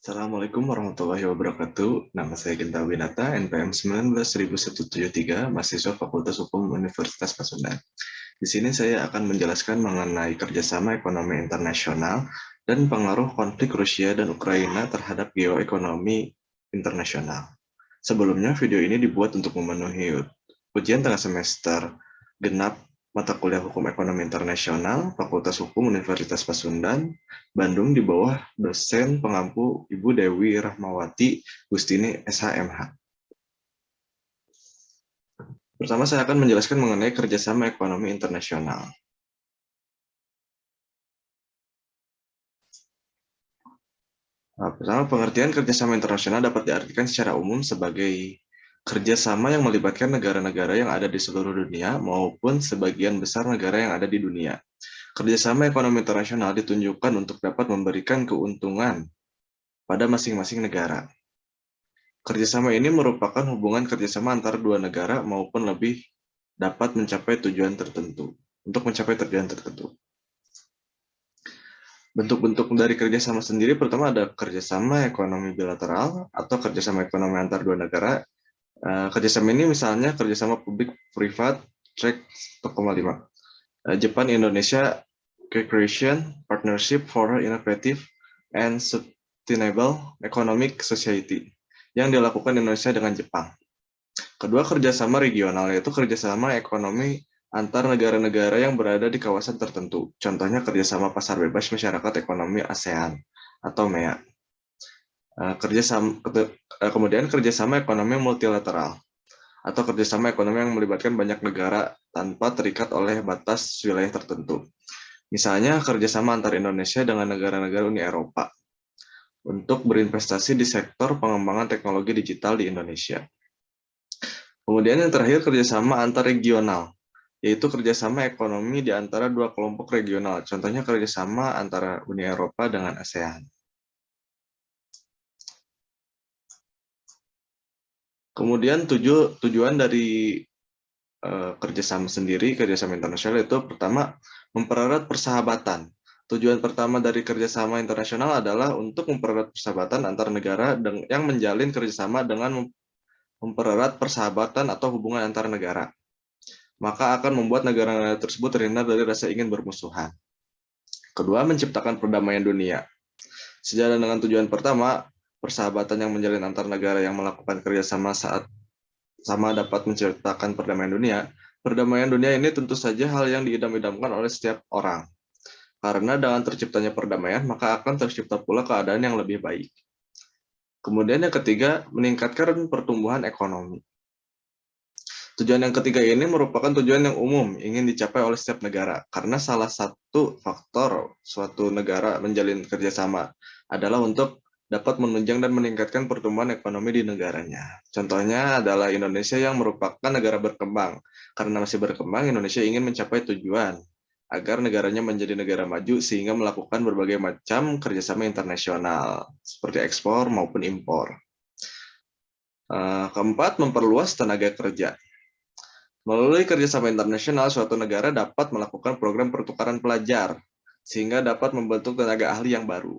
Assalamualaikum warahmatullahi wabarakatuh. Nama saya Genta Winata, NPM 19.173, mahasiswa Fakultas Hukum Universitas Pasundan. Di sini saya akan menjelaskan mengenai kerjasama ekonomi internasional dan pengaruh konflik Rusia dan Ukraina terhadap geoekonomi internasional. Sebelumnya, video ini dibuat untuk memenuhi ujian tengah semester genap mata kuliah Hukum Ekonomi Internasional, Fakultas Hukum Universitas Pasundan, Bandung di bawah dosen pengampu Ibu Dewi Rahmawati Gustini SHMH. Pertama, saya akan menjelaskan mengenai kerjasama ekonomi internasional. Pertama, pengertian kerjasama internasional dapat diartikan secara umum sebagai kerjasama yang melibatkan negara-negara yang ada di seluruh dunia maupun sebagian besar negara yang ada di dunia. Kerjasama ekonomi internasional ditunjukkan untuk dapat memberikan keuntungan pada masing-masing negara. Kerjasama ini merupakan hubungan kerjasama antara dua negara maupun lebih dapat mencapai tujuan tertentu. Untuk mencapai tujuan tertentu. Bentuk-bentuk dari kerjasama sendiri, pertama ada kerjasama ekonomi bilateral atau kerjasama ekonomi antar dua negara. Kerjasama ini misalnya kerjasama publik-privat, track 1,5. Jepang Indonesia Cooperation Partnership for Innovative and Sustainable Economic Society yang dilakukan Indonesia dengan Jepang. Kedua, kerjasama regional, yaitu kerjasama ekonomi antar negara-negara yang berada di kawasan tertentu. Contohnya kerjasama pasar bebas masyarakat ekonomi ASEAN atau MEA. Kemudian kerjasama ekonomi multilateral atau kerjasama ekonomi yang melibatkan banyak negara tanpa terikat oleh batas wilayah tertentu. Misalnya kerjasama antar Indonesia dengan negara-negara Uni Eropa untuk berinvestasi di sektor pengembangan teknologi digital di Indonesia. Kemudian yang terakhir kerjasama antar regional, yaitu kerjasama ekonomi di antara dua kelompok regional. Contohnya kerjasama antara Uni Eropa dengan ASEAN. Kemudian tujuan dari kerjasama sendiri, kerjasama internasional itu pertama mempererat persahabatan. Tujuan pertama dari kerjasama internasional adalah untuk mempererat persahabatan antar negara yang menjalin kerjasama dengan mempererat persahabatan atau hubungan antar negara. Maka akan membuat negara-negara tersebut terhindar dari rasa ingin bermusuhan. Kedua, menciptakan perdamaian dunia. Sejalan dengan tujuan pertama, persahabatan yang menjalin antar negara yang melakukan kerjasama saat sama dapat menciptakan perdamaian dunia. Perdamaian dunia ini tentu saja hal yang diidam-idamkan oleh setiap orang. Karena dengan terciptanya perdamaian, maka akan tercipta pula keadaan yang lebih baik. Kemudian yang ketiga, meningkatkan pertumbuhan ekonomi. Tujuan yang ketiga ini merupakan tujuan yang umum ingin dicapai oleh setiap negara, karena salah satu faktor suatu negara menjalin kerjasama adalah untuk dapat menunjang dan meningkatkan pertumbuhan ekonomi di negaranya. Contohnya adalah Indonesia yang merupakan negara berkembang. Karena masih berkembang, Indonesia ingin mencapai tujuan agar negaranya menjadi negara maju sehingga melakukan berbagai macam kerjasama internasional, seperti ekspor maupun impor. Keempat, memperluas tenaga kerja. Melalui kerjasama internasional, suatu negara dapat melakukan program pertukaran pelajar, sehingga dapat membentuk tenaga ahli yang baru.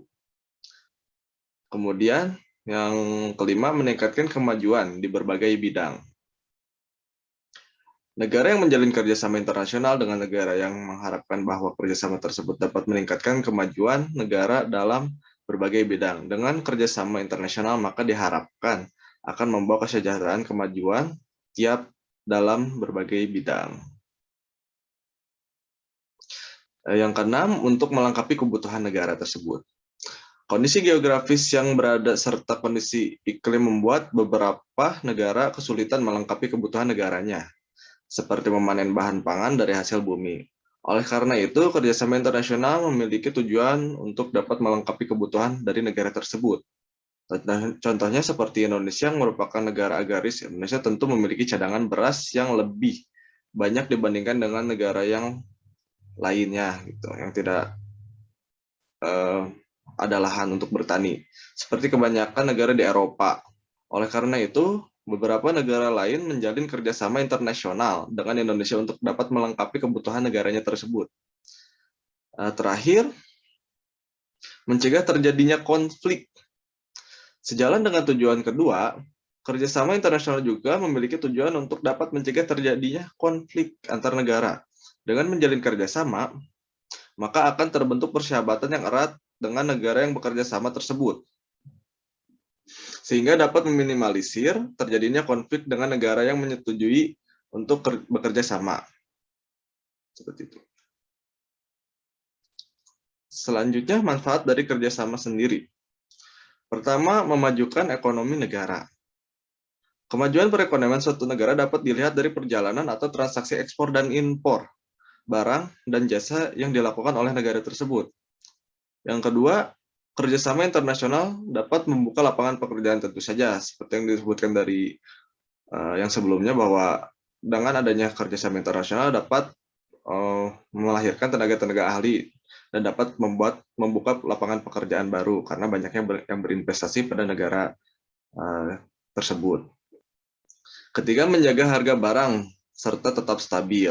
Kemudian, yang kelima, meningkatkan kemajuan di berbagai bidang. Negara yang menjalin kerjasama internasional dengan negara yang mengharapkan bahwa kerjasama tersebut dapat meningkatkan kemajuan negara dalam berbagai bidang. Dengan kerjasama internasional, maka diharapkan akan membawa kesejahteraan kemajuan tiap dalam berbagai bidang. Yang keenam, untuk melengkapi kebutuhan negara tersebut. Kondisi geografis yang berada serta kondisi iklim membuat beberapa negara kesulitan melengkapi kebutuhan negaranya, seperti memanen bahan pangan dari hasil bumi. Oleh karena itu, kerjasama internasional memiliki tujuan untuk dapat melengkapi kebutuhan dari negara tersebut. Contohnya seperti Indonesia yang merupakan negara agraris, Indonesia tentu memiliki cadangan beras yang lebih banyak dibandingkan dengan negara yang lainnya, gitu, yang tidak ada lahan untuk bertani, seperti kebanyakan negara di Eropa. Oleh karena itu, beberapa negara lain menjalin kerjasama internasional dengan Indonesia untuk dapat melengkapi kebutuhan negaranya tersebut. Terakhir, mencegah terjadinya konflik Sejalan dengan tujuan kedua, kerjasama internasional juga memiliki tujuan untuk dapat mencegah terjadinya konflik antar negara. Dengan menjalin kerjasama, maka akan terbentuk persahabatan yang erat dengan negara yang bekerja sama tersebut, sehingga dapat meminimalisir terjadinya konflik dengan negara yang menyetujui untuk bekerja sama. Seperti itu. Selanjutnya, manfaat dari kerjasama sendiri. Pertama, memajukan ekonomi negara. Kemajuan perekonomian suatu negara dapat dilihat dari perjalanan atau transaksi ekspor dan impor barang dan jasa yang dilakukan oleh negara tersebut. Yang kedua, kerjasama internasional dapat membuka lapangan pekerjaan tentu saja, seperti yang disebutkan dari yang sebelumnya bahwa dengan adanya kerjasama internasional dapat melahirkan tenaga-tenaga ahli dan dapat membuka lapangan pekerjaan baru karena banyaknya yang berinvestasi pada negara tersebut. Ketiga, menjaga harga barang serta tetap stabil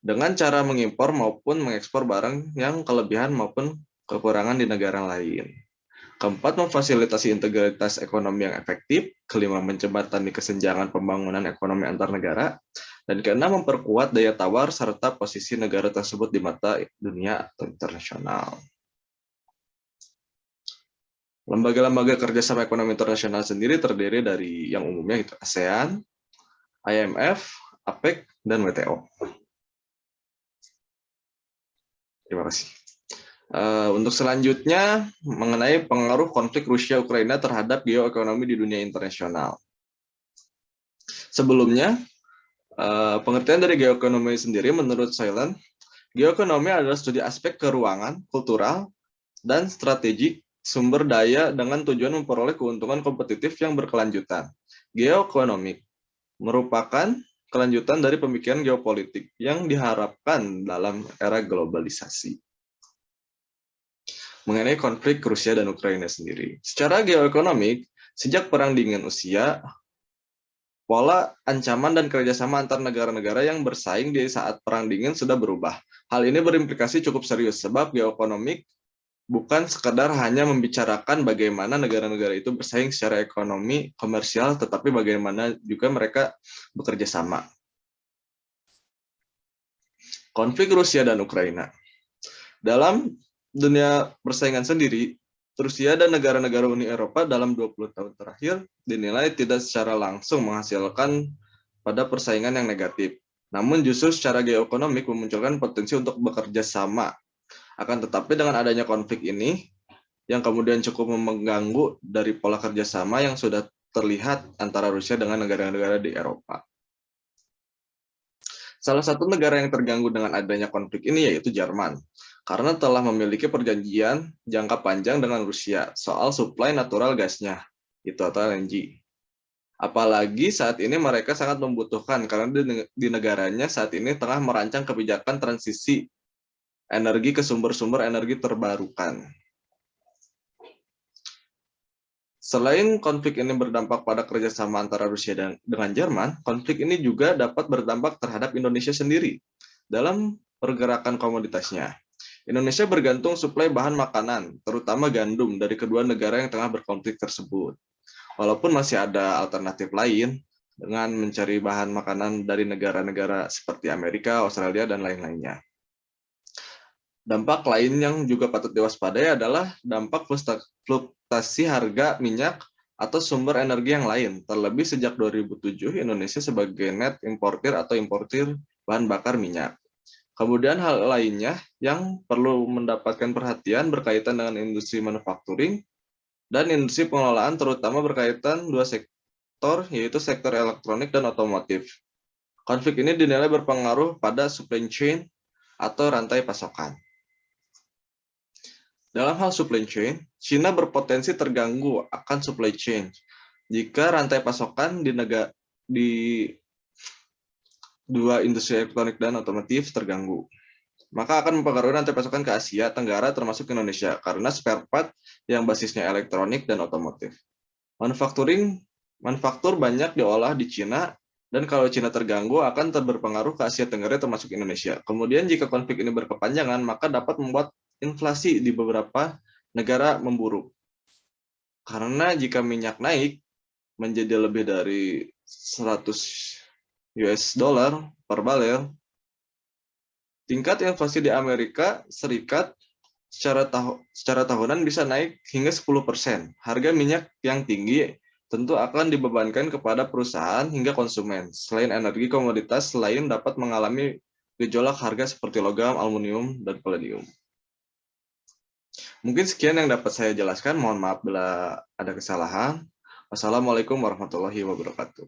dengan cara mengimpor maupun mengekspor barang yang kelebihan maupun kekurangan di negara lain. Keempat, memfasilitasi integritas ekonomi yang efektif. Kelima, menjembatani kesenjangan pembangunan ekonomi antar negara. Dan keenam, memperkuat daya tawar serta posisi negara tersebut di mata dunia atau internasional. Lembaga-lembaga kerjasama ekonomi internasional sendiri terdiri dari yang umumnya itu ASEAN, IMF, APEC, dan WTO. Terima kasih. Untuk selanjutnya, mengenai pengaruh konflik Rusia-Ukraina terhadap geoekonomi di dunia internasional. Sebelumnya, pengertian dari geoekonomi sendiri menurut Soilen, geoekonomi adalah studi aspek keuangan, kultural, dan strategik sumber daya dengan tujuan memperoleh keuntungan kompetitif yang berkelanjutan. Geoekonomik merupakan kelanjutan dari pemikiran geopolitik yang diharapkan dalam era globalisasi. Mengenai konflik Rusia dan Ukraina sendiri. Secara geoekonomik, sejak Perang Dingin Usia, pola ancaman dan kerjasama antar negara-negara yang bersaing di saat Perang Dingin sudah berubah. Hal ini berimplikasi cukup serius, sebab geoekonomik bukan sekadar hanya membicarakan bagaimana negara-negara itu bersaing secara ekonomi komersial, tetapi bagaimana juga mereka bekerja sama. Konflik Rusia dan Ukraina. Dalam dunia persaingan sendiri, Rusia dan negara-negara Uni Eropa dalam 20 tahun terakhir dinilai tidak secara langsung menghasilkan pada persaingan yang negatif. Namun justru secara geoekonomik memunculkan potensi untuk bekerja sama. Akan tetapi dengan adanya konflik ini, yang kemudian cukup mengganggu dari pola kerjasama yang sudah terlihat antara Rusia dengan negara-negara di Eropa. Salah satu negara yang terganggu dengan adanya konflik ini yaitu Jerman, karena telah memiliki perjanjian jangka panjang dengan Rusia soal suplai natural gasnya, itu atau LNG. Apalagi saat ini mereka sangat membutuhkan karena di negaranya saat ini tengah merancang kebijakan transisi energi ke sumber-sumber energi terbarukan. Selain konflik ini berdampak pada kerjasama antara Rusia dengan Jerman, konflik ini juga dapat berdampak terhadap Indonesia sendiri dalam pergerakan komoditasnya. Indonesia bergantung suplai bahan makanan, terutama gandum, dari kedua negara yang tengah berkonflik tersebut. Walaupun masih ada alternatif lain dengan mencari bahan makanan dari negara-negara seperti Amerika, Australia, dan lain-lainnya. Dampak lain yang juga patut diwaspadai adalah dampak fluktuasi harga minyak atau sumber energi yang lain. Terlebih sejak 2007, Indonesia sebagai net importir atau importir bahan bakar minyak. Kemudian hal lainnya yang perlu mendapatkan perhatian berkaitan dengan industri manufacturing dan industri pengelolaan, terutama berkaitan dua sektor, yaitu sektor elektronik dan otomotif. Konflik ini dinilai berpengaruh pada supply chain atau rantai pasokan. Dalam hal supply chain, China berpotensi terganggu akan supply chain jika rantai pasokan di dua industri elektronik dan otomotif terganggu. Maka akan mempengaruhi rantai pasokan ke Asia Tenggara termasuk Indonesia karena spare part yang basisnya elektronik dan otomotif. Manufaktur banyak diolah di China, dan kalau China terganggu akan berpengaruh ke Asia Tenggara termasuk Indonesia. Kemudian jika konflik ini berkepanjangan, maka dapat membuat inflasi di beberapa negara memburuk. Karena jika minyak naik menjadi lebih dari 100 US dollar per barel, tingkat inflasi di Amerika Serikat secara tahunan bisa naik hingga 10%. Harga minyak yang tinggi tentu akan dibebankan kepada perusahaan hingga konsumen. Selain energi, komoditas lain dapat mengalami gejolak harga seperti logam, aluminium, dan palladium. Mungkin sekian yang dapat saya jelaskan. Mohon maaf bila ada kesalahan. Wassalamualaikum warahmatullahi wabarakatuh.